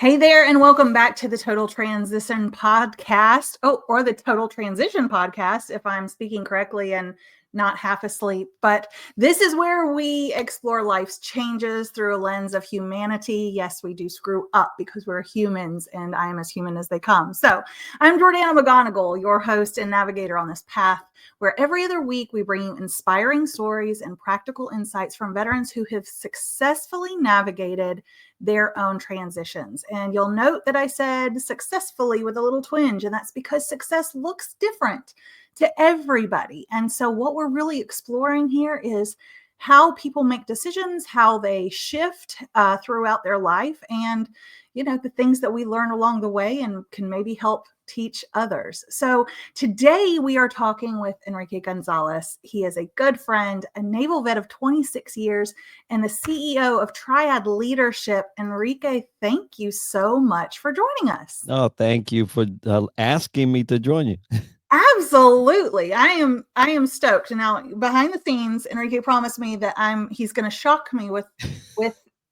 Hey there, and welcome back to the Total Transition Podcast. Or the Total Transition Podcast, if I'm speaking correctly and not half asleep. But this is where we explore life's changes through a lens of humanity. Yes, we do screw up because we're humans, and I am as human as they come. So I'm Jordana McGonigal, your host and navigator on this path, where every other week we bring you inspiring stories and practical insights from veterans who have successfully navigated their own transitions. And you'll note that I said successfully with a little twinge, and that's because success looks different to everybody. And so what we're really exploring here is how people make decisions, how they shift throughout their life, and the things that we learn along the way and can maybe help teach others. So today we are talking with Enrique Gonzalez. He is a good friend, a naval vet of 26 years, and the CEO of Triad Leadership. Enrique, thank you so much for joining us. Oh, thank you for asking me to join you. Absolutely. I am stoked. Now, behind the scenes, Enrique promised me that he's going to shock me with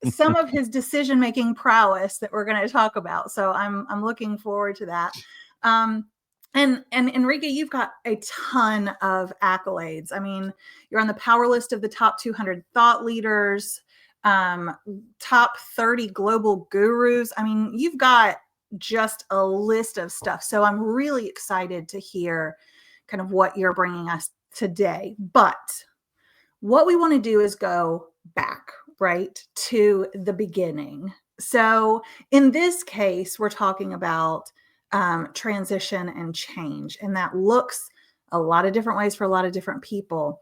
some of his decision-making prowess that we're going to talk about. So I'm looking forward to that. And Enrique, you've got a ton of accolades. I mean, you're on the power list of the top 200 thought leaders, top 30 global gurus. I mean, you've got just a list of stuff. So I'm really excited to hear kind of what you're bringing us today. But what we want to do is go back, right, to the beginning. So in this case, we're talking about transition and change, and that looks a lot of different ways for a lot of different people.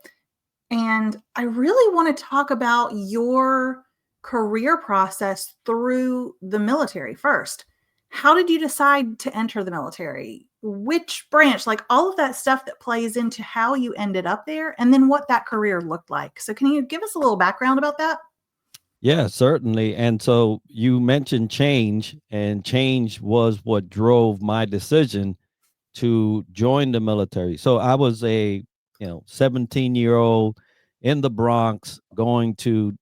And I really want to talk about your career process through the military first. How did you decide to enter the military? Which branch, like all of that stuff that plays into how you ended up there, and then what that career looked like. So can you give us a little background about that? Yeah, certainly. And so you mentioned change, and change was what drove my decision to join the military. So I was a 17-year-old in the Bronx going to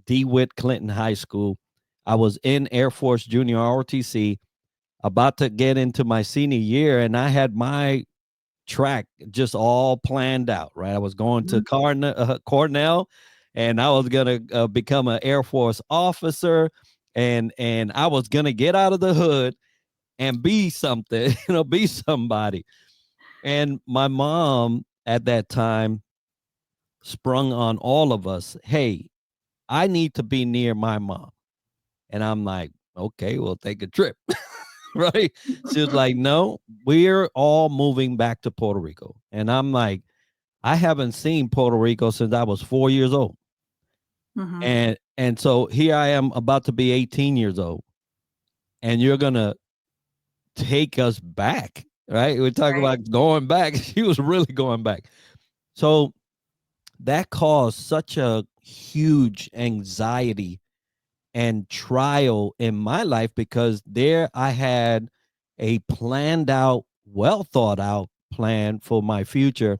DeWitt Clinton High School. I was in Air Force Junior ROTC, about to get into my senior year, and I had my track just all planned out, right? I was going to Cornell, and I was gonna become an Air Force officer, and I was gonna get out of the hood and be something, be somebody. And my mom at that time sprung on all of us, hey, I need to be near my mom. And I'm like, okay, we'll take a trip. Right? She was like, no, we're all moving back to Puerto Rico. And I'm like, I haven't seen Puerto Rico since I was 4 years old. Mm-hmm. And so here I am about to be 18 years old. And you're gonna take us back, right? We're talking Right. about going back. She was really going back. So that caused such a huge anxiety and trial in my life, because there I had a planned out, well thought out plan for my future,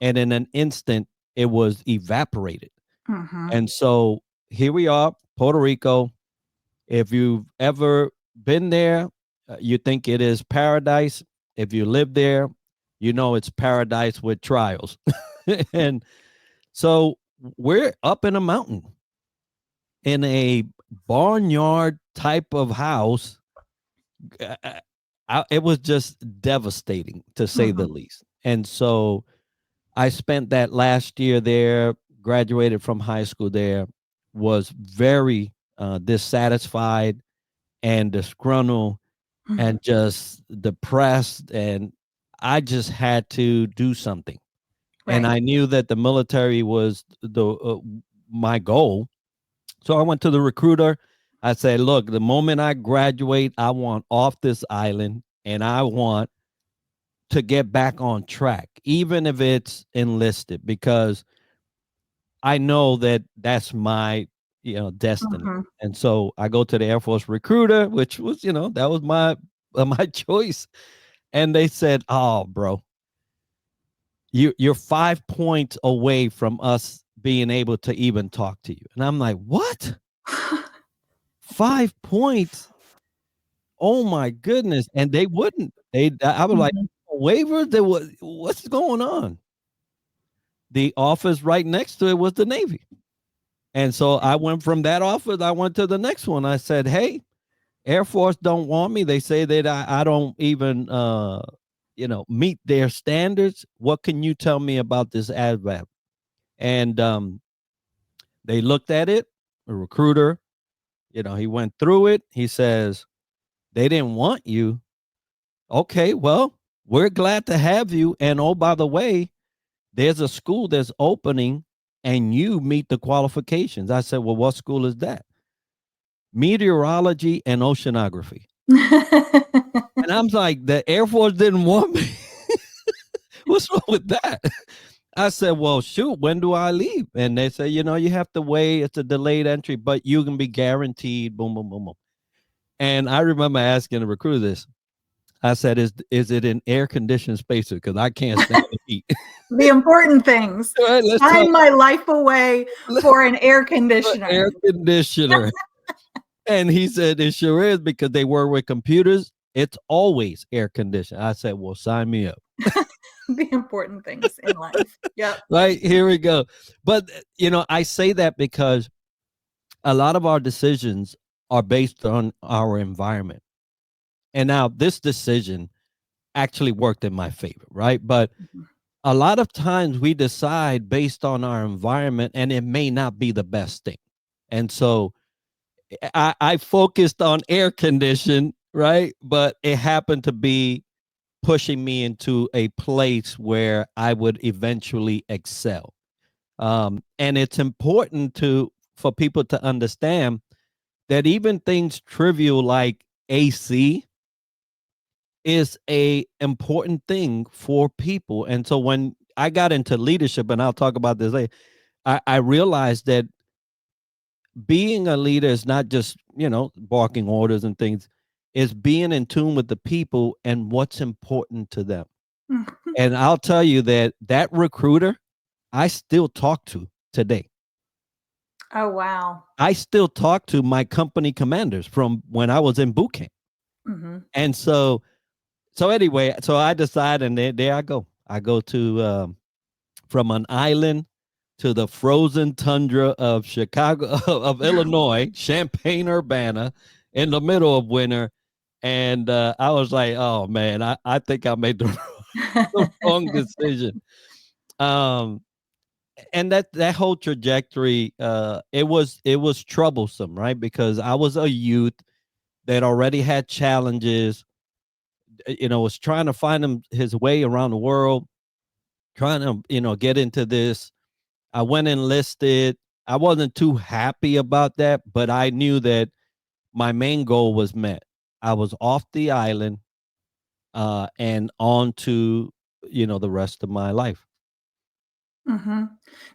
and in an instant it was evaporated. Mm-hmm. And so here we are, Puerto Rico. If you've ever been there, you think it is paradise. If you live there, you know it's paradise with trials. And so we're up in a mountain in a barnyard type of house. It was just devastating, to say Mm-hmm. the least. And so I spent that last year there, graduated from high school there, was very dissatisfied and disgruntled and just depressed. And I just had to do something. And Right. I knew that the military was my goal. So I went to the recruiter. I said, look, the moment I graduate, I want off this island, and I want to get back on track, even if it's enlisted, because I know that that's my, destiny. Mm-hmm. And so I go to the Air Force recruiter, which was, that was my my choice. And they said, "Oh, bro, you're 5 points away from us being able to even talk to you." And I'm like, "What? 5 points?" Oh my goodness. And they wouldn't. I was like, Mhm. waivers? What's going on? The office right next to it was the Navy. And so I went from that office, I went to the next one. I said, hey, Air Force don't want me. They say that I don't even meet their standards. What can you tell me about this ASVAB? And they looked at it, a recruiter, he went through it. He says, they didn't want you. Okay, well, we're glad to have you. And oh, by the way, there's a school that's opening and you meet the qualifications. I said, well, what school is that? Meteorology and oceanography. And I'm like, the Air Force didn't want me. What's wrong with that? I said, well, shoot, when do I leave? And they say, you have to wait. It's a delayed entry, but you can be guaranteed. Boom, boom, boom, boom. And I remember asking the recruiter this. I said, is it an air conditioned spacer? Because I can't stand the heat. The important things. All right, let's Sign talk my life away for an air conditioner. air conditioner. And he said, it sure is, because they work with computers. It's always air conditioned. I said, well, sign me up. The important things in life. Yep. Right, here we go. But, I say that because a lot of our decisions are based on our environment. And now this decision actually worked in my favor, right? But a lot of times we decide based on our environment, and it may not be the best thing. And so I focused on air condition, right? But it happened to be pushing me into a place where I would eventually excel. And it's important for people to understand that even things trivial like AC is a important thing for people. And so when I got into leadership, and I'll talk about this later, I realized that being a leader is not just, barking orders and things, is being in tune with the people and what's important to them. And I'll tell you that recruiter, I still talk to today. Oh, wow. I still talk to my company commanders from when I was in boot camp. Mm-hmm. And so anyway, so I decided, and there I go. I go to from an island to the frozen tundra of Chicago, of Illinois, Champaign-Urbana, in the middle of winter. And I was like, oh man, I think I made the wrong decision. And that whole trajectory, it was troublesome, right? Because I was a youth that already had challenges, was trying to find his way around the world, trying to, get into this. I went enlisted. I wasn't too happy about that, but I knew that my main goal was met. I was off the island, and on to, the rest of my life. Mm-hmm.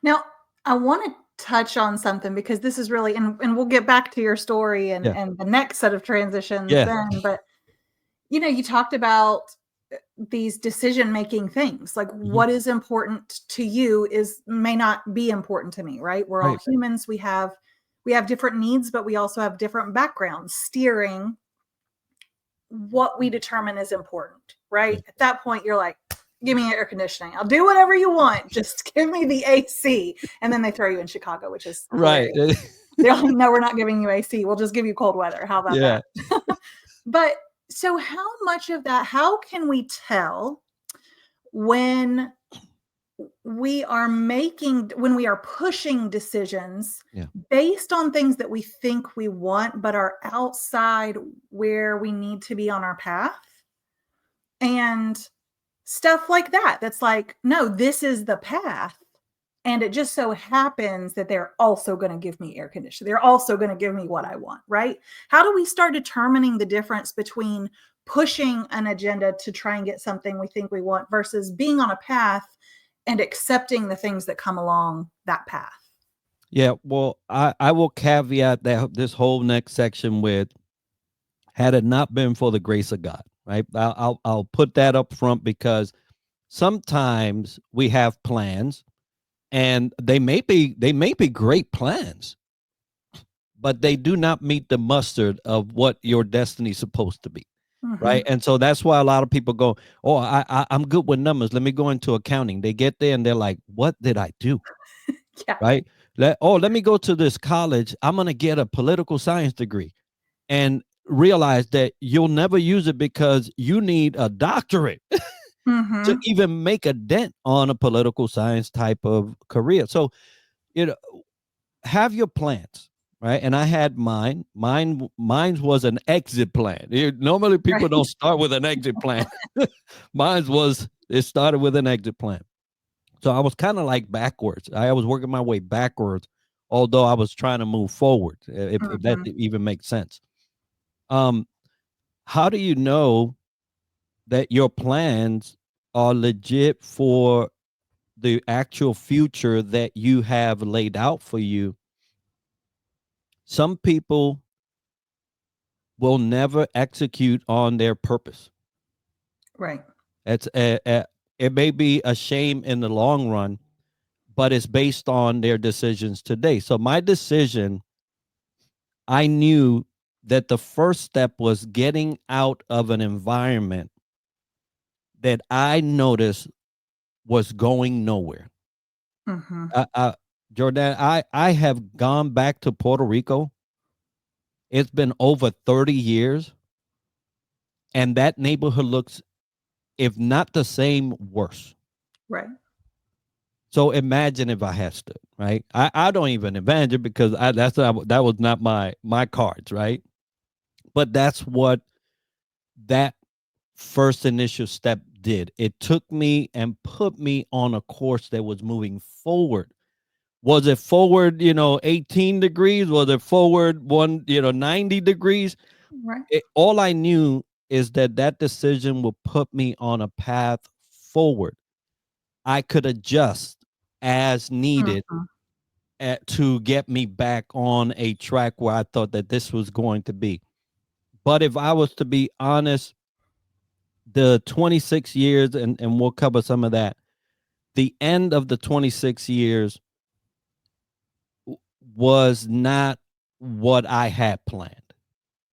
Now, I want to touch on something because this is really, and we'll get back to your story Yeah. and the next set of transitions Yeah. then. But, you talked about these decision-making things, like what is important to you may not be important to me, right? We're all Right. humans. We have different needs, but we also have different backgrounds steering what we determine is important, right? Yeah. At that point, you're like, give me air conditioning. I'll do whatever you want. Just give me the AC. And then they throw you in Chicago, which is Right. They're like, no, we're not giving you AC. We'll just give you cold weather. How about Yeah. that? But so how much of that, how can we tell when we are pushing decisions based on things that we think we want, but are outside where we need to be on our path? And stuff like that. That's like, no, this is the path. And it just so happens that they're also going to give me air conditioning. They're also going to give me what I want, right? How do we start determining the difference between pushing an agenda to try and get something we think we want versus being on a path and accepting the things that come along that path? Yeah. Well, I will caveat that this whole next section with, had it not been for the grace of God, right? I'll put that up front, because sometimes we have plans, and they may be great plans, but they do not meet the mustard of what your destiny is supposed to be. Mm-hmm. Right. And so that's why a lot of people go, oh, I'm good with numbers. Let me go into accounting. They get there and they're like, what did I do? Yeah. Right. Let me go to this college. I'm going to get a political science degree, and realize that you'll never use it because you need a doctorate to Mm-hmm. even make a dent on a political science type of career. So, you know, have your plans, right? And I had mine. Mine was an exit plan. Normally, people Right. don't start with an exit plan. It started with an exit plan. So I was kind of like backwards. I was working my way backwards, although I was trying to move forward. If that Mm-hmm. even makes sense. Um, how do you know that your plans are legit for the actual future that you have laid out for you? Some people will never execute on their purpose. Right. It may be a shame in the long run, but it's based on their decisions today. So my decision, I knew that the first step was getting out of an environment that I noticed was going nowhere. Mm-hmm. Jordan, I have gone back to Puerto Rico. It's been over 30 years, and that neighborhood looks, if not the same, worse. Right. So imagine if I had stood, right? I don't even imagine because that was not my cards, right? But that's what that first initial step did. It took me and put me on a course that was moving forward. Was it forward, 18 degrees? Was it forward 90 degrees? Right. All I knew is that decision will put me on a path forward. I could adjust as needed Mm-hmm. to get me back on a track where I thought that this was going to be. But if I was to be honest, the 26 years, and we'll cover some of that, the end of the 26 years was not what I had planned,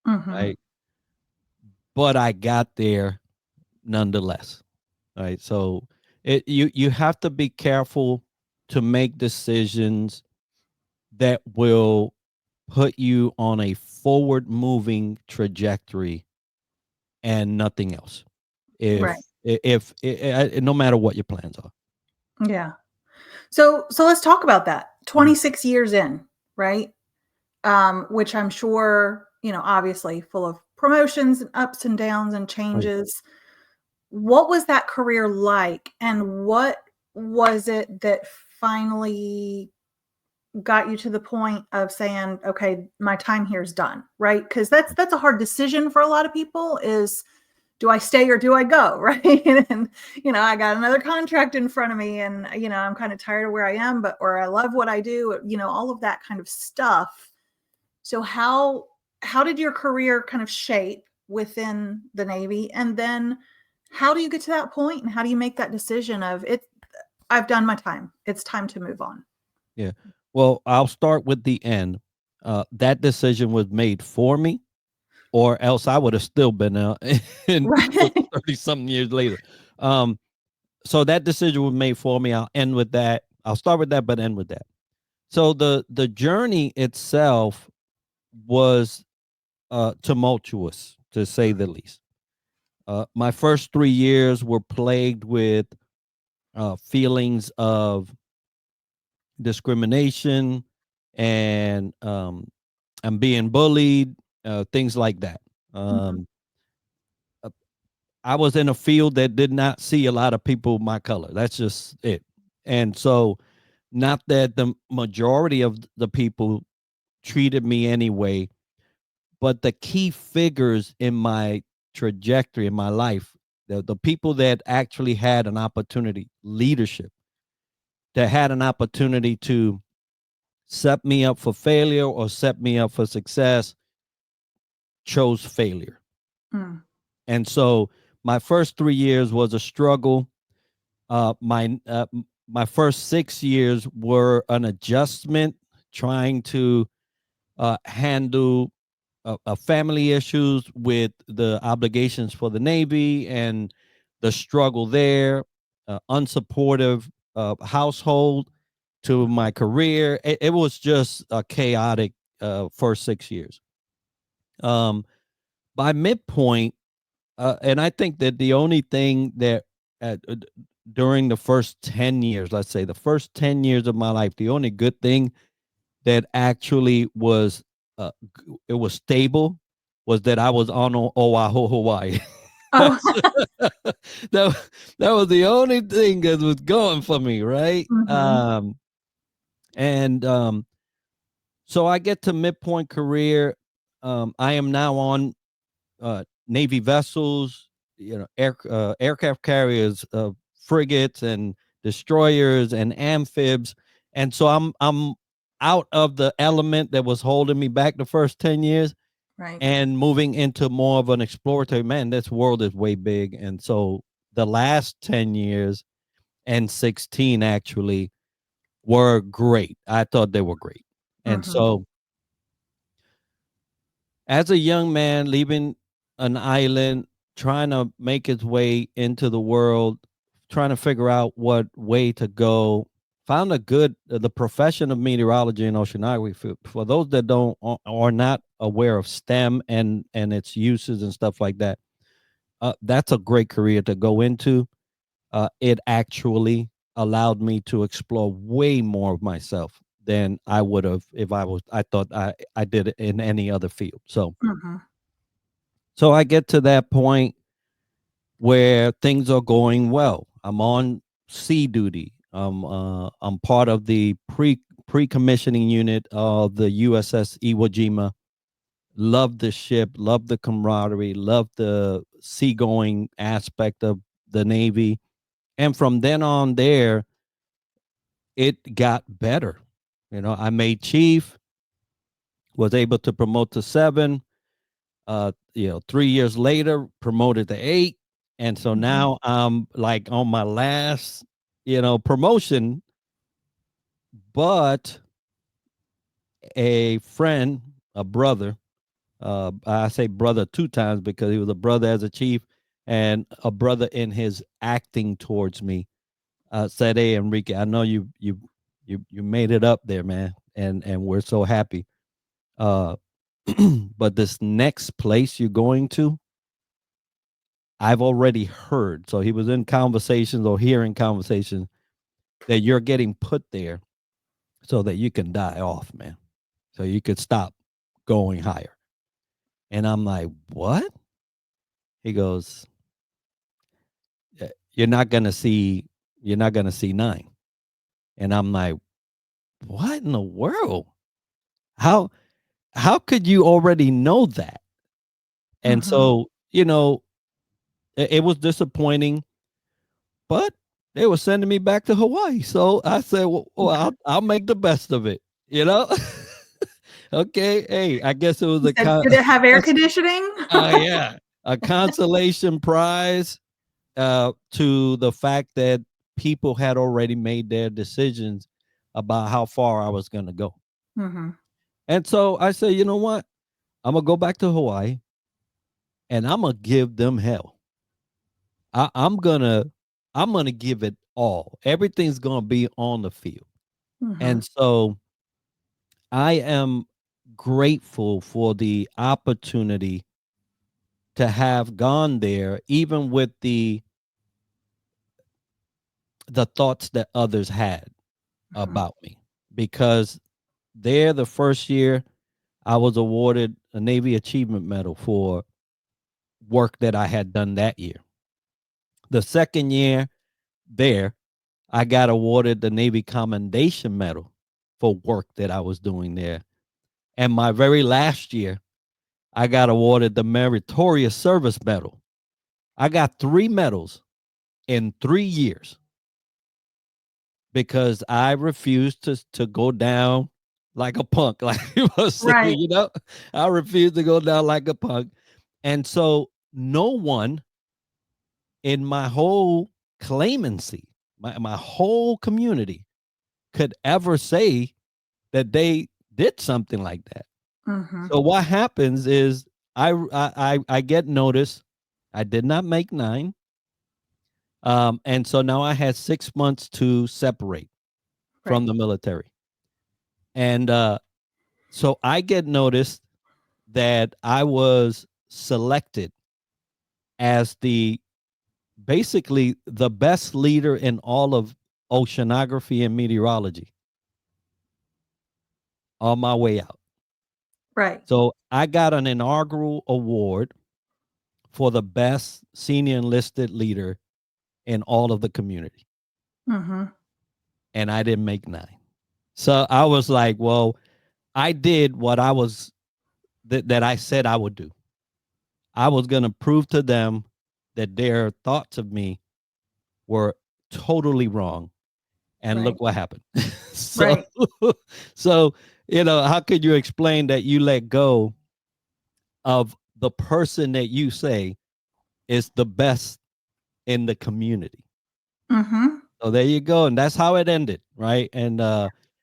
Mm-hmm. right? But I got there nonetheless, right? So you have to be careful to make decisions that will put you on a forward moving trajectory and nothing else. Right. If no matter what your plans are. Yeah. So let's talk about that. Mhm. 26 years in, right? Which I'm sure, obviously full of promotions and ups and downs and Oh, yeah. changes. What was that career like? And what was it that finally got you to the point of saying, okay, my time here is done, right? Because that's a hard decision for a lot of people is, do I stay or do I go? Right. And, I got another contract in front of me and, I'm kind of tired of where I am, or I love what I do, all of that kind of stuff. So how did your career kind of shape within the Navy? And then how do you get to that point and how do you make that decision of it? I've done my time. It's time to move on. Yeah. Well, I'll start with the end. That decision was made for me, or else I would have still been in Right. 30 something years later. Um, so that decision was made for me. I'll end with that. I'll start with that, but end with that. So the journey itself was tumultuous, to say the least. My first 3 years were plagued with feelings of discrimination and I'm being bullied, things like that. Mhm. Um, uh, I was in a field that did not see a lot of people my color. That's just it. And so, not that the majority of the people treated me anyway, but the key figures in my trajectory in my life, the people that actually had an opportunity, leadership, that had an opportunity to set me up for failure or set me up for success, chose failure. Mm. And so my first 3 years was a struggle. My first 6 years were an adjustment, trying to handle family issues with the obligations for the Navy and the struggle there, unsupportive household to my career. It was just a chaotic first 6 years. By midpoint, and I think that the only thing that during the first 10 years, let's say the first 10 years of my life, the only good thing that actually was it was stable was that I was on Oahu, Hawaii. Oh. that, that was the only thing that was going for me, right? Mm-hmm. And so I get to midpoint career. I am now on Navy vessels, aircraft carriers, frigates, and destroyers and amphibs, and so I'm out of the element that was holding me back the first 10 years, Right. and moving into more of an exploratory. Man, this world is way big, and so the last 10 years and 16 actually were great. I thought they were great, and Mm-hmm. so as a young man leaving an island, trying to make his way into the world, trying to figure out what way to go, found a good the profession of meteorology and oceanography. For those that don't are not aware of STEM and its uses and stuff like that, that's a great career to go into. It actually allowed me to explore way more of myself than I would have if I thought I did it in any other field. Mm-hmm. So I get to that point where things are going well. I'm on sea duty. I'm part of the pre-commissioning unit of the USS Iwo Jima. Love the ship, love the camaraderie, love the seagoing aspect of the Navy. And from then on there, it got better. I made chief, was able to promote to 7. 3 years later, promoted to 8. And so Mm-hmm. now I'm like on my last, promotion, but a friend, a brother, I say brother 2 times because he was a brother as a chief and a brother in his acting towards me, said, "Hey, Enrique, I know you made it up there, man. And we're so happy. Uh, but this next place you're going to, I've already heard." So he was in conversations or hearing conversations that you're getting put there so that you can die off, man. So you could stop going higher. And I'm like, what? He goes, you're not gonna see, you're not gonna see 9. And I'm like, what in the world? How how could you already know that? And Mm-hmm. so, it was disappointing, but they were sending me back to Hawaii. So I said, well, I'll make the best of it, you know? Okay. Hey, I guess it was He said, "Did it have air conditioning?" yeah, a consolation prize to the fact that people had already made their decisions about how far I was going to go. Mm-hmm. And so I said, you know what? I'm going to go back to Hawaii and I'm going to give them hell. I'm gonna give it all. Everything's gonna be on the field. Mm-hmm. And so I am grateful for the opportunity to have gone there, even with the thoughts that others had Mm-hmm. about me. Because there, the first year, I was awarded a Navy Achievement Medal for work that I had done that year. The second year there, I got awarded the Navy Commendation Medal for work that I was doing there. And my very last year, I got awarded the Meritorious Service Medal. I got 3 medals in 3 years because I refused to go down like a punk, like you must say, Right. I refused to go down like a punk. And so no one in my whole claimancy, my whole community could ever say that they did something like that. Mm-hmm. So what happens is I get notice. I did not make 9. And so now I had 6 months to separate from Right. the military. And so I get noticed that I was selected as the basically the best leader in all of oceanography and meteorology on my way out. Right. So I got an inaugural award for the best senior enlisted leader in all of the community. Mm-hmm. And I didn't make 9. So I was like, well, I did what I was that I said I would do. I was going to prove to them that their thoughts of me were totally wrong. And Right. look what happened. so, Right. so, how could you explain that you let go of the person that you say is the best in the community? Mm-hmm. So there you go. And that's how it ended. Right. And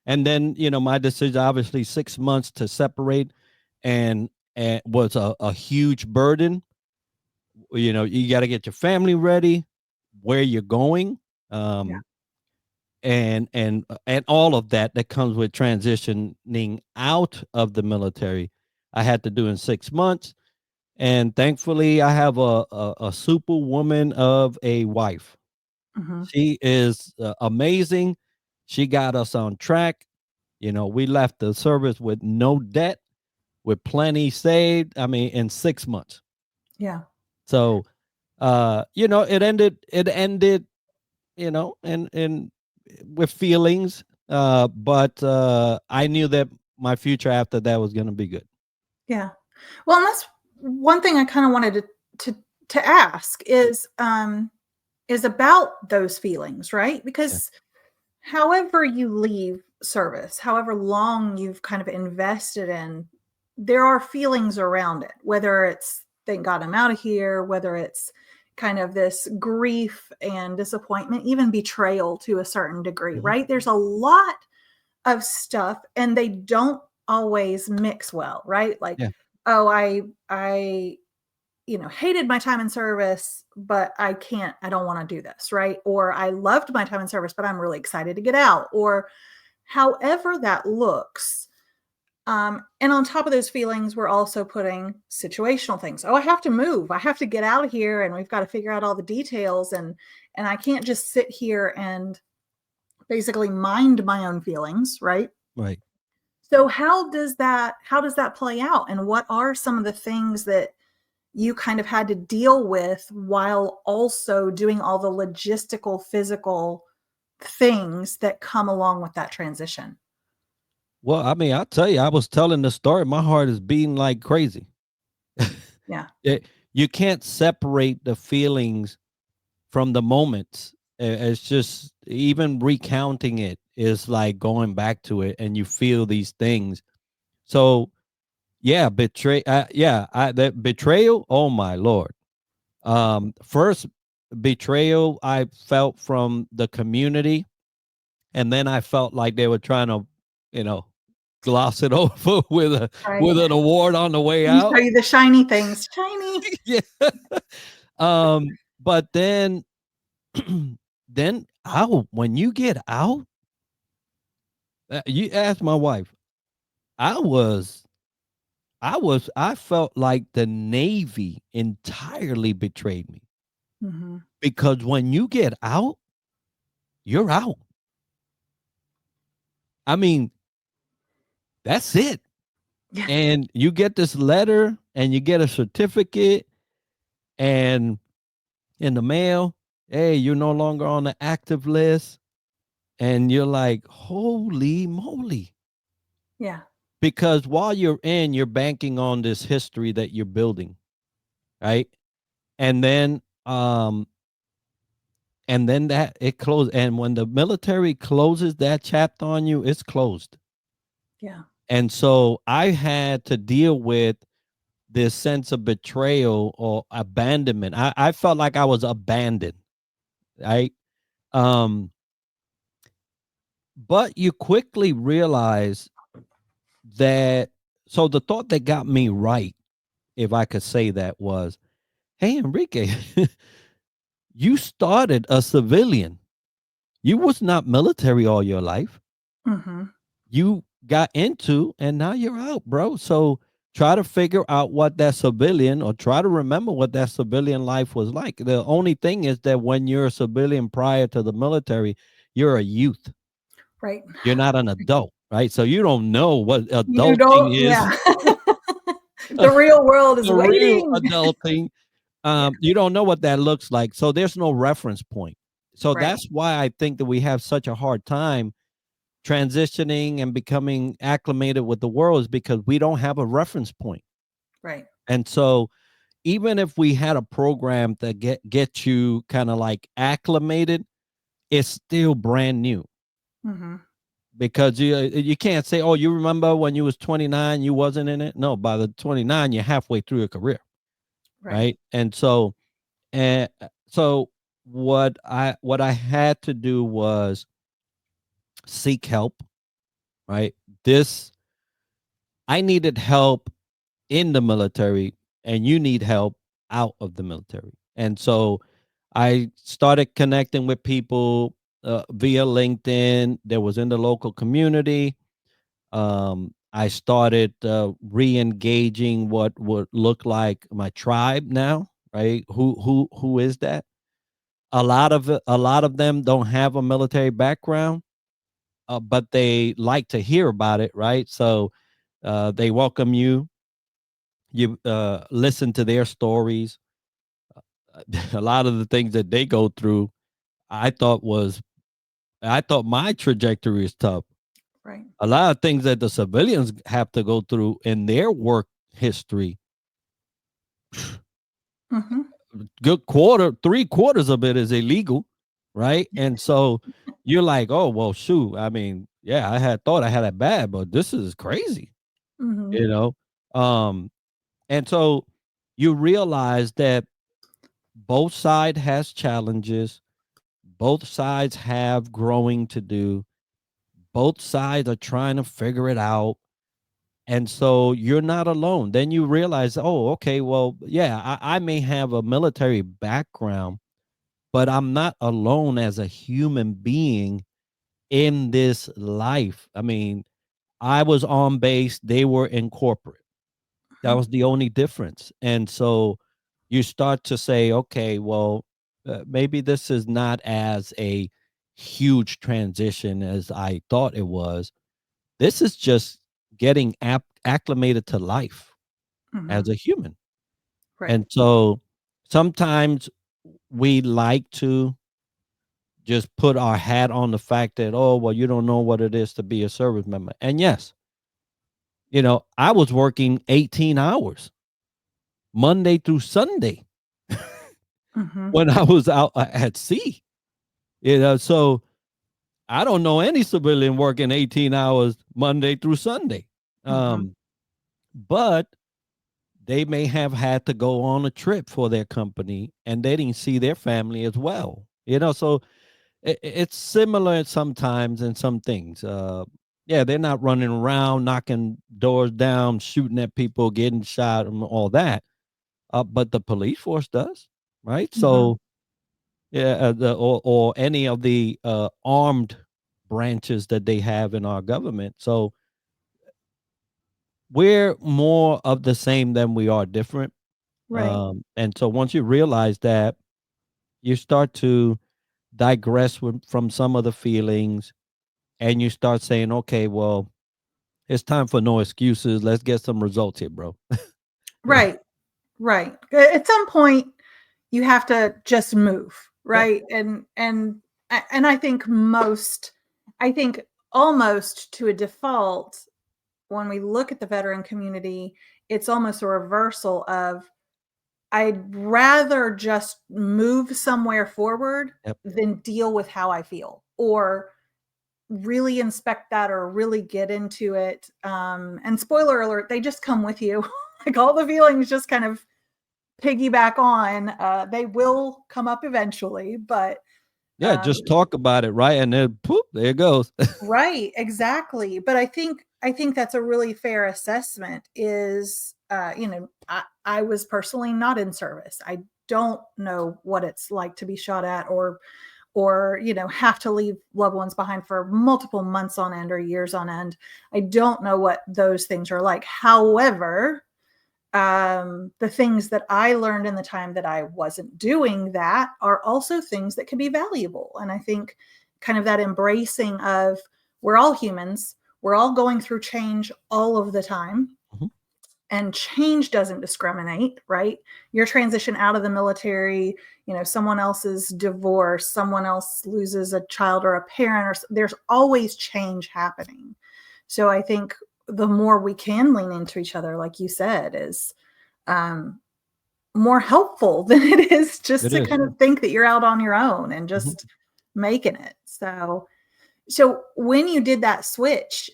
then, my decision, obviously 6 months to separate and was a huge burden. You got to get your family ready, where you're going, Yeah. and all of that comes with transitioning out of the military. I had to do in 6 months, and thankfully, I have a superwoman of a wife. Mm-hmm. She is amazing. She got us on track. We left the service with no debt, with plenty saved. I mean, in 6 months. Yeah. So, it ended, and with feelings, but I knew that my future after that was going to be good. Yeah. Well, and that's one thing I kind of wanted to ask is about those feelings, right? Yeah. Because however you leave service, however long you've kind of invested in, there are feelings around it, whether it's thank God I'm out of here, whether it's kind of this grief and disappointment, even betrayal to a certain degree, Mhm. right? There's a lot of stuff and they don't always mix well, right? Like, Yeah. oh, I hated my time in service, but I don't want to do this, right? Or I loved my time in service, but I'm really excited to get out, or however that looks. And on top of those feelings, we're also putting situational things. Oh, I have to move. I have to get out of here, and we've got to figure out all the details, and I can't just sit here and basically mind my own feelings, right? Right. So how does that play out? And what are some of the things that you kind of had to deal with while also doing all the logistical, physical things that come along with that transition? Well, I mean, I'll tell you, I was telling the story. My heart is beating like crazy. Yeah. You can't separate the feelings from the moments. It's just even recounting it is like going back to it, and you feel these things. So yeah, that betrayal. Oh my Lord. First betrayal I felt from the community, and then I felt like they were trying to, you know, gloss it over Right. with an award on the way Let me out. show you the shiny things. Shiny. Yeah. But then then out when you get out, you ask my wife. I was I felt like the Navy entirely betrayed me, Hmm. because when you get out, you're out. I mean, that's it. Yeah. And you get this letter and you get a certificate, and in the mail, hey, you're no longer on the active list. And you're like, holy moly. Yeah. Because while you're in, you're banking on this history that you're building, right? And then that it closed. And when the military closes that chapter on you, it's closed. Yeah. And so I had to deal with this sense of betrayal or abandonment. I felt like I was abandoned, right? Um, but you quickly realize that so the thought that got me right, if I could say that, was, hey, Enrique, you started a civilian. You was not military all your life. Mm-hmm. You got into, and now you're out, bro. So try to figure out what that civilian, or try to remember what that civilian life was like. The only thing is that when you're a civilian prior to the military, you're a youth. Right. You're not an adult, right? So you don't know what You adulting don't, is. yeah. The real world is The real waiting. adulting. Yeah. You don't know what that looks like. So there's no reference point. So Right. that's why I think that we have such a hard time transitioning and becoming acclimated with the world, is because we don't have a reference point. Right. And so even if we had a program that get you kind of like acclimated, it's still brand new, Mm-hmm. because you can't say, oh, you remember when you was 29, you wasn't in it. No, by the 29, you're halfway through your career, Right. right? And so what I had to do was seek help, right? This I needed help in the military, and you need help out of the military. And so I started connecting with people via LinkedIn. There was in the local community. I started re-engaging what would look like my tribe now, right? Who is that? A lot of them don't have a military background, but they like to hear about it, right? So they welcome you. You listen to their stories. A lot of the things that they go through, I thought was I thought my trajectory is tough. Right. A lot of things that the civilians have to go through in their work history, Mm-hmm. good three quarters of it is illegal, right? And so you're like, oh well, shoot. I mean, yeah, I had thought I had it bad, but this is crazy, Mm-hmm. you know. Um, and so you realize that both side has challenges, both sides have growing to do, both sides are trying to figure it out. And so you're not alone. Then you realize, oh, okay, well, yeah, I may have a military background, but I'm not alone as a human being in this life. I mean, I was on base, they were in corporate. That was the only difference. And so you start to say, okay, well, maybe this is not as a huge transition as I thought it was. This is just getting acclimated to life Mm-hmm. as a human. Right. And so sometimes we like to just put our hat on the fact that, oh, well, you don't know what it is to be a service member. And yes, I was working 18 hours Monday through Sunday Mm-hmm. when I was out at sea. So I don't know any civilian working 18 hours Monday through Sunday. Mm-hmm. Um, but they may have had to go on a trip for their company, and they didn't see their family as well. So it's similar sometimes in some things. Yeah, they're not running around knocking doors down, shooting at people, getting shot, and all that. But the police force does, right? Mm-hmm. So yeah, or any of the armed branches that they have in our government. So we're more of the same than we are different. Right. And so once you realize that, you start to digress from some of the feelings, and you start saying, okay, well, it's time for no excuses. Let's get some results here, bro. Yeah. Right. Right. At some point, you have to just move, Yep. right? And I think almost to a default, when we look at the veteran community, it's almost a reversal of, I'd rather just move somewhere forward Yep. than deal with how I feel, or really inspect that, or really get into it. And spoiler alert, they just come with you. Like, all the feelings just kind of piggyback on. They will come up eventually, but Yeah, just talk about it, right? And then poop, there it goes. Right, exactly. But I think that's a really fair assessment is I was personally not in service. I don't know what it's like to be shot at or have to leave loved ones behind for multiple months on end or years on end. I don't know what those things are like. However, the things that I learned in the time that I wasn't doing that are also things that can be valuable. And I think kind of that embracing of we're all humans, we're all going through change all of the time. Mhm. And change doesn't discriminate, right? Your transition out of the military, someone else's divorce, someone else loses a child or a parent, or there's always change happening. So I think the more we can lean into each other, like you said, is um, more helpful than it is just It to is. kind of think that you're out on your own and Mhm. just making it. So when you did that switch,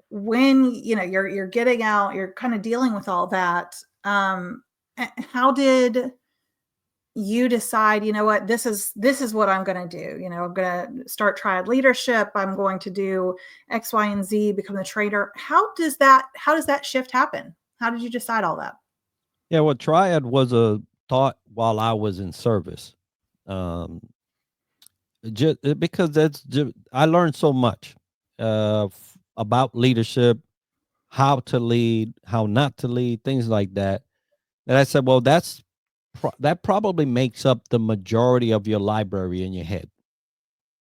when you're getting out, you're kind of dealing with all that. How did you decide, what, this is what I'm going to do? I'm going to start Triad Leadership. I'm going to do X, Y, and Z, become the trader. How does that shift happen? How did you decide all that? Yeah, well, Triad was a thought while I was in service. Um, just because I learned so much about leadership, how to lead, how not to lead, things like that. And I said, well, that probably makes up the majority of your library in your head.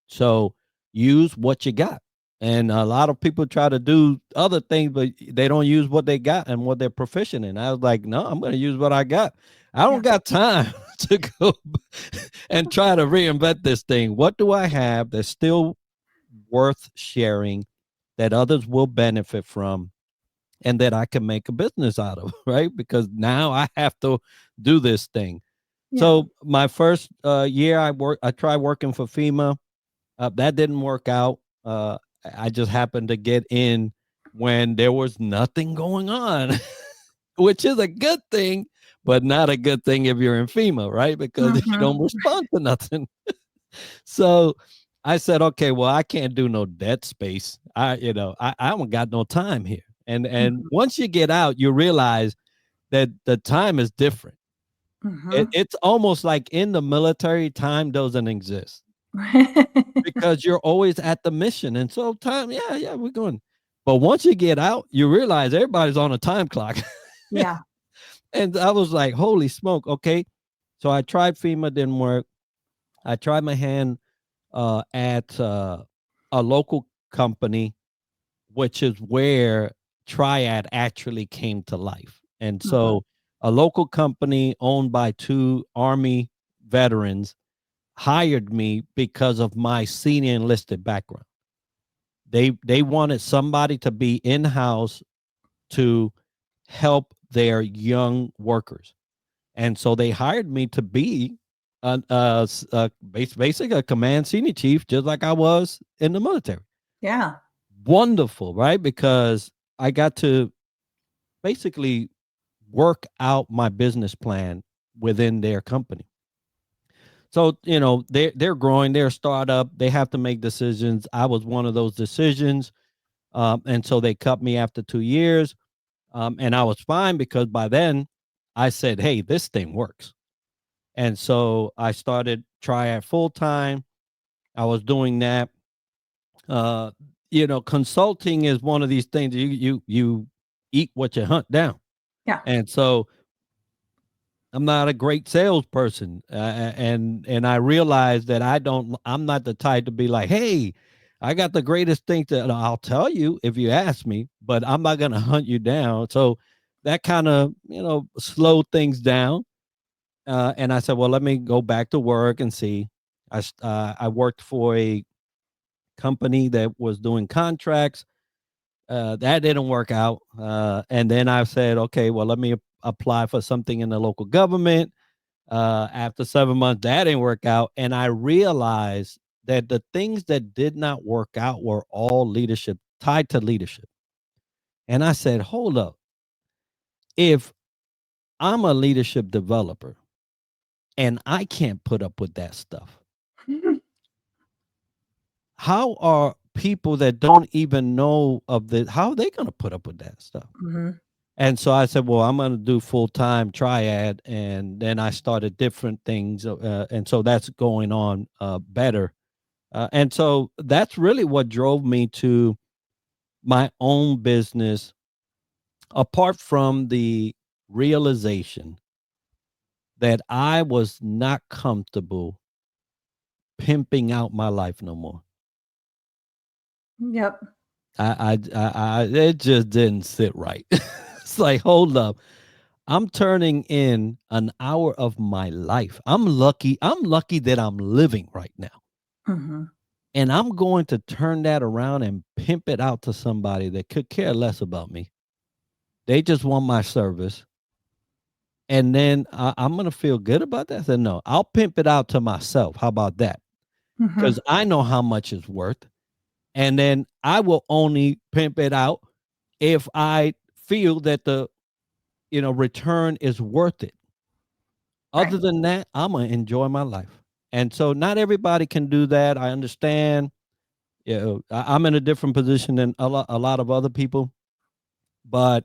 So use what you got. And a lot of people try to do other things, but they don't use what they got and what they're proficient in. I was like, no, I'm going to use what I got. I don't Yeah. got time to go and try to reinvent this thing. What do I have that's still worth sharing, that others will benefit from, and that I can make a business out of, right? Because now I have to do this thing. Yeah. So my first year, I tried working for FEMA. That didn't work out. I just happened to get in when there was nothing going on, which is a good thing, but not a good thing if you're in FEMA, right? Because you don't Mhm. respond to nothing. So I said, okay, well, I can't do no dead space. I haven't got no time here. And Mhm. once you get out, you realize that the time is different. Mhm. It's almost like in the military, time doesn't exist because you're always at the mission. And so time, yeah, we're going. But once you get out, you realize everybody's on a time clock. Yeah. And I was like, holy smoke. Okay. So I tried FEMA, didn't work. I tried my hand at a local company, which is where Triad actually came to life. And Mhm. so a local company owned by two Army veterans hired me because of my senior enlisted background. They wanted somebody to be in house to help their young workers, and so they hired me to be basically a command senior chief, just like I was in the military. Yeah. Wonderful, right? Because I got to basically work out my business plan within their company. So, they're growing, they're a startup, they have to make decisions. I was one of those decisions. And so they cut me after 2 years. And I was fine because by then I said, hey, this thing works. And so I started Triad full time. I was doing that. Uh, Consulting is one of these things you eat what you hunt down. Yeah. And so I'm not a great salesperson, and I realized that I'm not the type to be like, hey, I got the greatest thing to. I'll tell you if you ask me, but I'm not going to hunt you down. So that kind of slowed things down. And I said, well, let me go back to work and see. I worked for a company that was doing contracts. That didn't work out. And then I said, okay, well, let me apply for something in the local government. After 7 months, that didn't work out. And I realized that the things that did not work out were all leadership, tied to leadership. And I said, hold up. If I'm a leadership developer and I can't put up with that stuff, How are people that don't even know of the how are they going to put up with that stuff? Mhm. And so I said, well, I'm going to do full-time triad. And then I started different things. And so that's going on better. And so that's really what drove me to my own business, apart from the realization that I was not comfortable pimping out my life no more. Yep. It just didn't sit right. It's like, hold up. I'm turning in an hour of my life. I'm lucky. I'm lucky that I'm living right now. Mhm. And I'm going to turn that around and pimp it out to somebody that could care less about me. They just want my service. And then I'm going to feel good about that. I said, no, I'll pimp it out to myself. How about that? Mhm. Because I know how much it's worth. And then I will only pimp it out if I feel that the return is worth it. Other Right. than that, I'm gonna enjoy my life. And so not everybody can do that. I understand. I'm in a different position than a lot of other people, but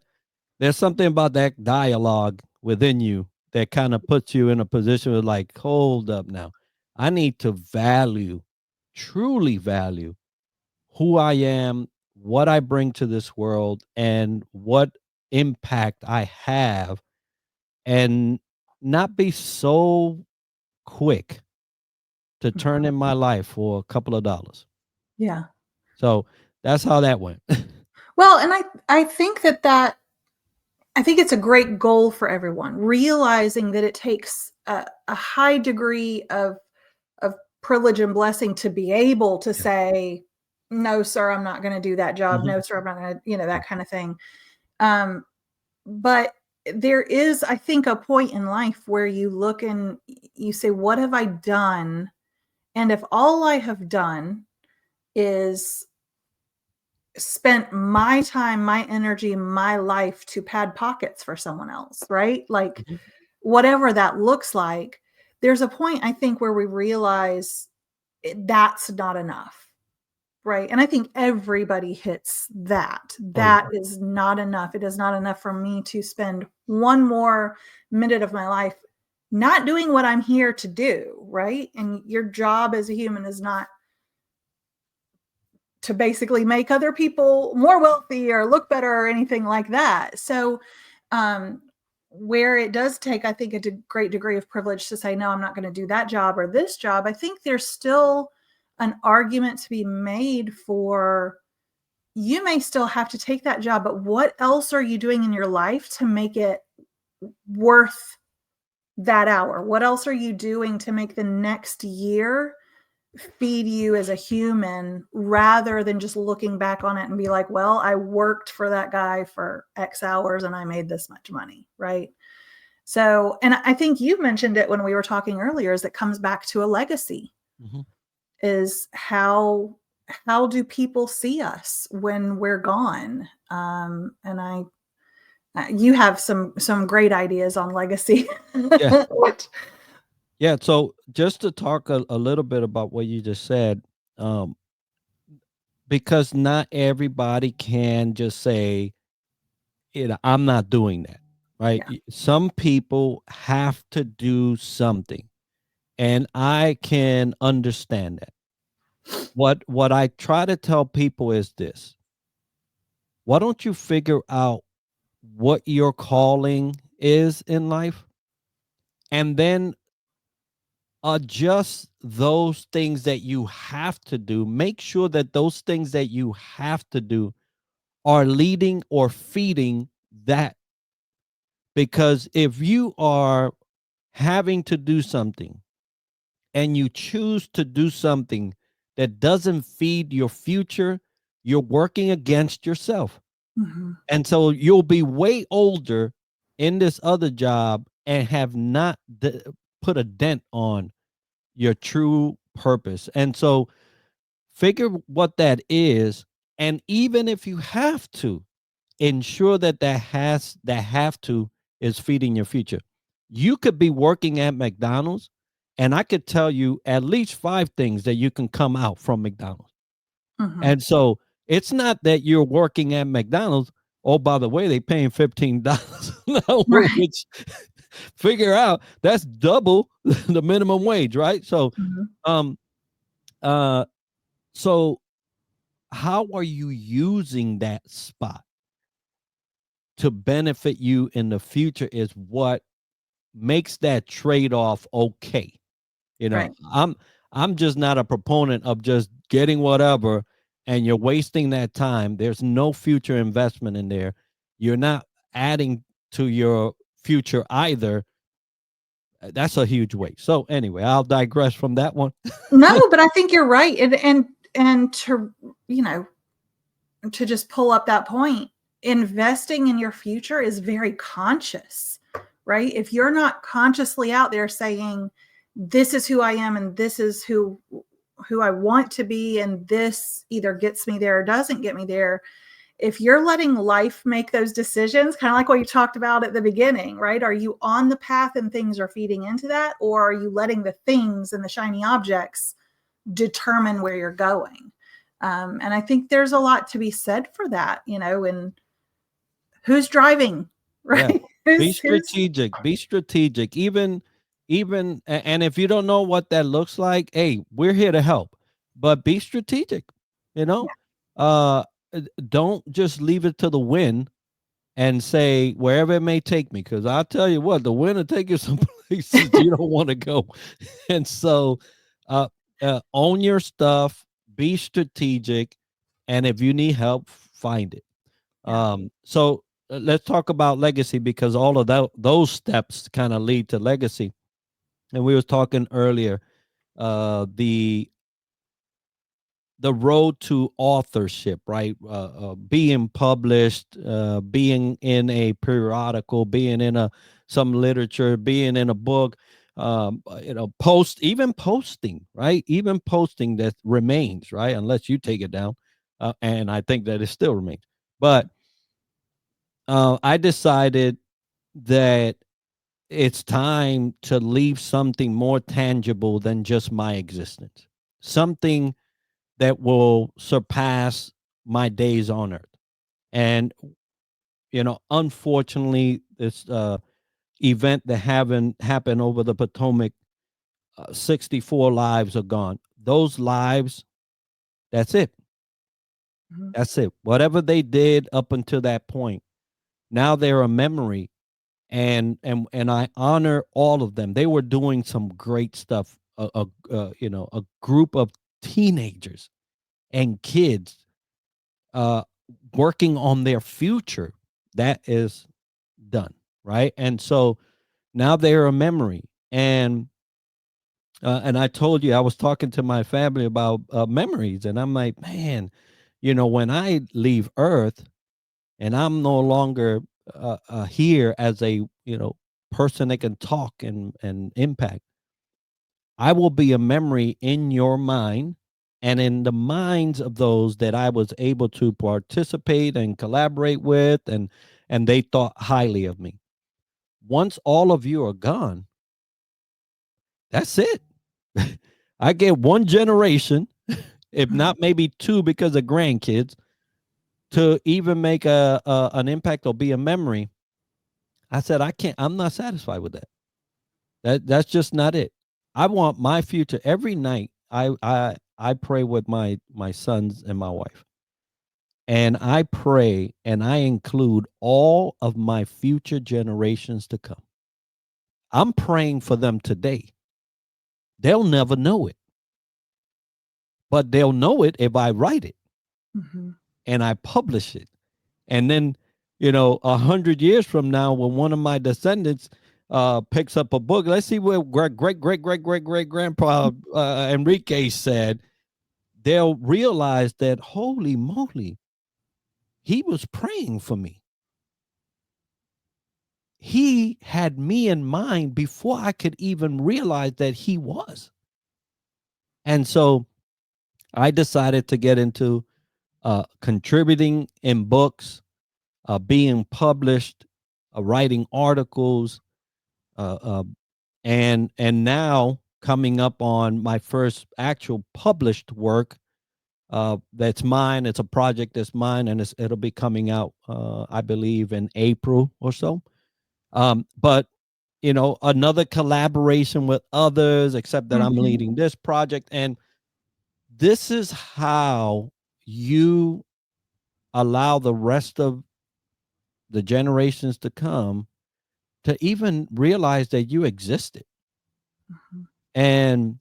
there's something about that dialogue within you that kind of puts you in a position of like, hold up now. I need to truly value who I am, what I bring to this world, and what impact I have, and not be so quick to turn Mhm. in my life for a couple of dollars. Yeah. So that's how that went. Well, and I think that I think it's a great goal for everyone, realizing that it takes a high degree of privilege and blessing to be able to Yeah. say, "No, sir, I'm not gonna do that job. Mhm. No, sir, I'm not gonna," Yeah. that kind of thing. Um, but there is, I think, a point in life where you look and you say, "What have I done?" And if all I have done is spent my time, my energy, my life to pad pockets for someone else, right? Like Mhm. whatever that looks like, there's a point I think where we realize that's not enough, right? And I think everybody hits that. Oh yeah. That is not enough. It is not enough for me to spend one more minute of my life not doing what I'm here to do, right? And your job as a human is not to basically make other people more wealthy or look better or anything like that. So, um, where it does take, I think, great degree of privilege to say, no, I'm not going to do that job or this job, I think there's still an argument to be made for you may still have to take that job, but what else are you doing in your life to make it worth that hour? What else are you doing to make the next year feed you as a human rather than just looking back on it and be like, well, I worked for that guy for X hours and I made this much money, right? So, and I think you mentioned it when we were talking earlier, is it comes back to a legacy, Mhm. is how do people see us when we're gone? And you have some great ideas on legacy. Yeah. Which, Yeah. So just to talk a little bit about what you just said, um, because not everybody can just say, I'm not doing that. Right. yeah. Some people have to do something. And I can understand that. What I try to tell people is this: why don't you figure out what your calling is in life, and then adjust those things that you have to do. Make sure that those things that you have to do are leading or feeding that. Because if you are having to do something and you choose to do something that doesn't feed your future, you're working against yourself. Mhm. And so you'll be way older in this other job and have not put a dent on your true purpose. And so figure what that is. And even if you have to, ensure that that have to is feeding your future. You could be working at McDonald's And I could tell you at least 5 things that you can come out from McDonald's. And so it's not that you're working at McDonald's. Oh, by the way, they paying $15 an hour, Right. which figure out that's double the minimum wage, right? So, um, uh, so how are you using that spot to benefit you in the future is what makes that trade-off okay. You know, Right. I'm just not a proponent of just getting whatever and you're wasting that time. There's no future investment in there. You're not adding to your future either. That's a huge waste. So anyway, I'll digress from that one. No, but I think you're right. And to, you know, to just pull up that point, investing in your future is very conscious, right? If you're not consciously out there saying, this is who I am and this is who I want to be, and this either gets me there or doesn't get me there, if you're letting life make those decisions, kind of like what you talked about at the beginning, right? Are you on the path and things are feeding into that? Or are you letting the things and the shiny objects determine where you're going? And I think there's a lot to be said for that, you know, and who's driving, Yeah. right? Be who's strategic. Be strategic. And if you don't know what that looks like, hey, we're here to help. But be strategic, you know? Uh don't just leave it to the wind and say wherever it may take me, because I'll tell you what, the wind will take you some places you don't want to go. And so uh, own your stuff, be strategic, and if you need help, find it. So let's talk about legacy, because all of those steps kind of lead to legacy. And we was talking earlier, the road to authorship, right? Being published, being in a periodical, being in some literature, being in a book, even posting, right? Even posting that remains, right? Unless you take it down, and I think that it still remains. But I decided that it's time to leave something more tangible than just my existence, something that will surpass my days on earth. And, unfortunately, this event that haven't happened over the Potomac, 64 lives are gone. Those lives, that's it. That's it. Whatever they did up until that point, now they're a memory. And I honor all of them. They were doing some great stuff. A group of teenagers and kids uh, working on their future, that is done, right? And so now they're a memory. And I told you, I was talking to my family about memories, and I'm like, man, when I leave Earth and I'm no longer here as a person that can talk and impact, I will be a memory in your mind and in the minds of those that I was able to participate and collaborate with, and they thought highly of me. Once all of you are gone, that's it. I get one generation, if not maybe two, because of grandkids, to even make an impact or be a memory. I said, I can't. I'm not satisfied with that. That's just not it. I want my future every night. I pray with my sons and my wife, and I pray and I include all of my future generations to come. I'm praying for them today. They'll never know it, but they'll know it if I write it and I publish it. And then, 100 years from now, when one of my descendants picks up a book, let's see what great grandpa Enrique said. They'll realize that, holy moly, he was praying for me. He had me in mind before I could even realize that he was. And so I decided to get into contributing in books, being published, writing articles, uh, uh, and now coming up on my first actual published work. That's mine. It's a project that's mine, and it'll be coming out, I believe, in April or so. But another collaboration with others, except that I'm Mhm. leading this project, and this is how you allow the rest of the generations to come to even realize that you existed. Mhm. And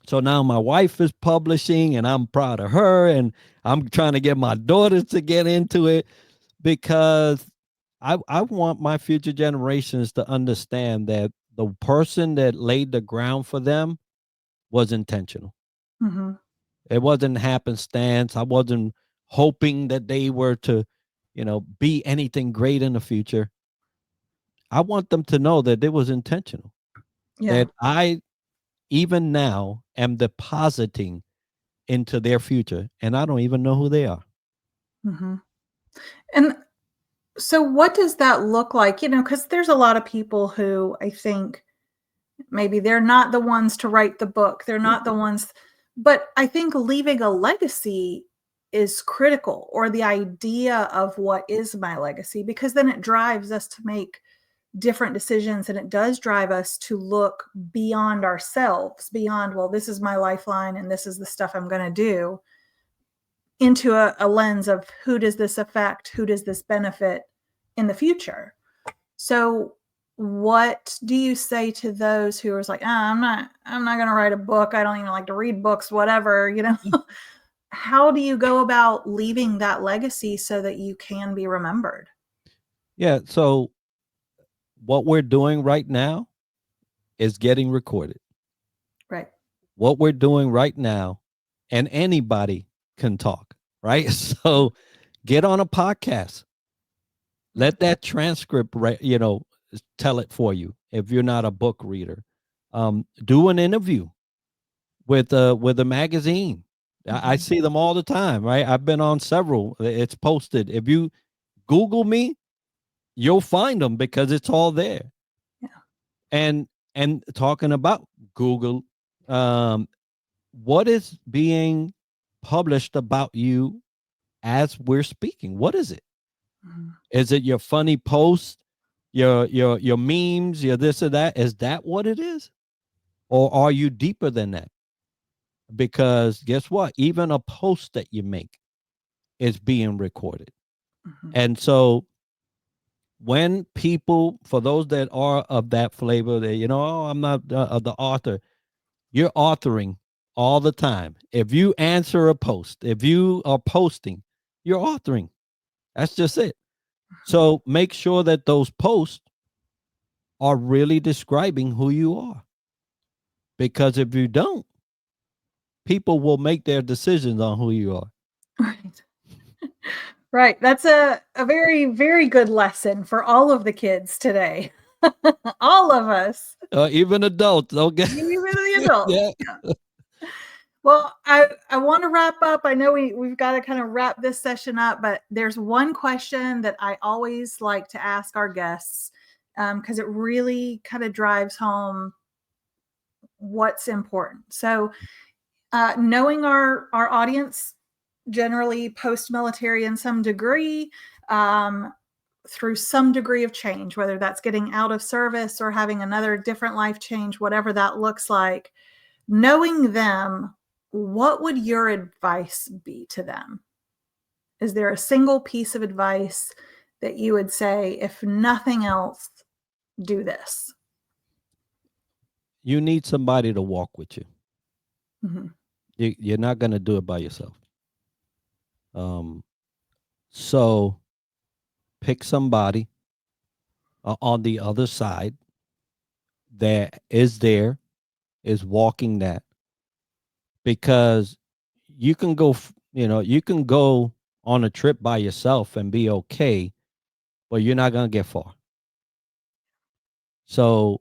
so now my wife is publishing, and I'm proud of her, and I'm trying to get my daughters to get into it, because I want my future generations to understand that the person that laid the ground for them was intentional. Mhm. It wasn't happenstance. I wasn't hoping that they were to, be anything great in the future. I want them to know that it was intentional, Yeah. that I, even now, am depositing into their future, and I don't even know who they are. Mhm. And so what does that look like? Because there's a lot of people who I think maybe they're not the ones to write the book. They're not the ones, but I think leaving a legacy is critical, or the idea of what is my legacy, because then it drives us to make different decisions, and it does drive us to look beyond ourselves, beyond, well, this is my lifeline and this is the stuff I'm going to do, into a lens of who does this affect, who does this benefit in the future. So what do you say to those who are like, I'm not going to write a book, I don't even like to read books, whatever, how do you go about leaving that legacy so that you can be remembered? Yeah. So what we're doing right now is getting recorded. Right. What we're doing right now, and anybody can talk, right? So get on a podcast. Let that transcript, tell it for you if you're not a book reader. Do an interview with a magazine. I Mhm. see them all the time, right? I've been on several. It's posted. If you Google me, you'll find them because it's all there. Yeah. And talking about Google, um, what is being published about you as we're speaking? What is it? Mhm. Is it your funny post, your memes, your this or that? Is that what it is? Or are you deeper than that? Because guess what? Even a post that you make is being recorded. Mhm. And so when people, for those that are of that flavor, that, oh, I'm not the author, you're authoring all the time. If you answer a post, if you are posting, you're authoring. That's just it. So make sure that those posts are really describing who you are. Because if you don't, people will make their decisions on who you are. Right. Right. That's a very, very good lesson for all of the kids today. All of us, Even adults, okay? even the adults. Yeah. Yeah. Well, I want to wrap up. I know we've got to kind of wrap this session up, but there's one question that I always like to ask our guests, because it really kind of drives home what's important. So, knowing our audience, generally post-military in some degree, um, through some degree of change, whether that's getting out of service or having another different life change, whatever that looks like, knowing them, what would your advice be to them? Is there a single piece of advice that you would say, if nothing else, do this? You need somebody to walk with you. Mhm. You're not going to do it by yourself. Um, so pick somebody on the other side that is walking that, because you can go on a trip by yourself and be okay, but you're not going to get far. So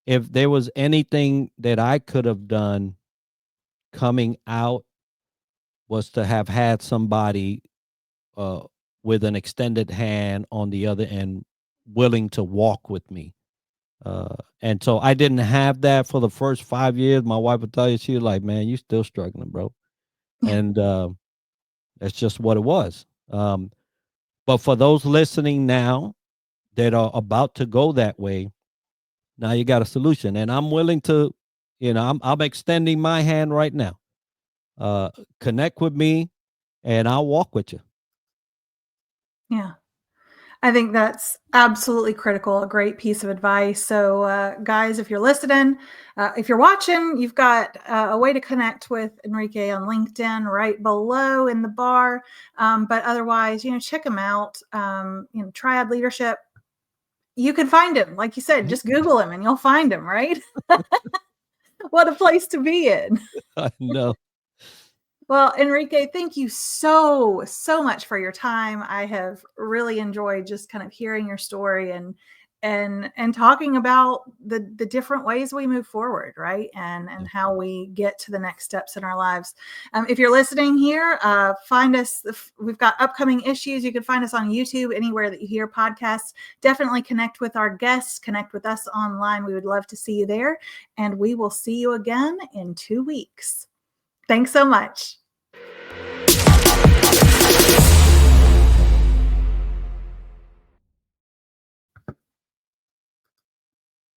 if there was anything that I could have done coming out, was to have had somebody uh, with an extended hand on the other end, willing to walk with me. And so I didn't have that for the first 5 years. My wife would tell you, she was like, man, you still struggling, bro. And that's just what it was. But for those listening now that are about to go that way, now you got a solution. And I'm willing to, I'm extending my hand right now. Connect with me and I'll walk with you. Yeah. I think that's absolutely critical. A great piece of advice. So, guys, if you're listening, if you're watching, you've got a way to connect with Enrique on LinkedIn right below in the bar. But otherwise, check him out. Triad Leadership. You can find him, like you said. Just Google him and you'll find him. Right? What a place to be in. I know. Well, Enrique, thank you so much for your time. I have really enjoyed just kind of hearing your story and talking about the different ways we move forward, right? And how we get to the next steps in our lives. If you're listening here, find us. We've got upcoming issues. You can find us on YouTube, anywhere that you hear podcasts. Definitely connect with our guests, connect with us online. We would love to see you there. And we will see you again in 2 weeks. Thanks so much.